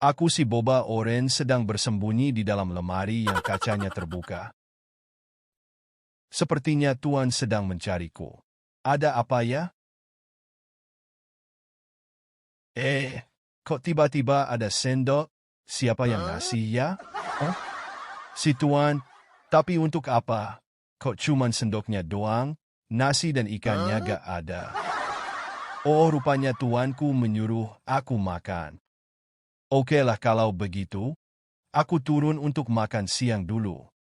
Aku si Boba Oren sedang bersembunyi di dalam lemari yang kacanya terbuka. Sepertinya Tuan sedang mencariku. Ada apa ya? Kok tiba-tiba ada sendok? Siapa yang ngasih ya? Oh, si Tuan. Tapi untuk apa? Kok cuman sendoknya doang? Nasi dan ikannya gak ada. Oh, rupanya tuanku menyuruh aku makan. Okelah kalau begitu, aku turun untuk makan siang dulu.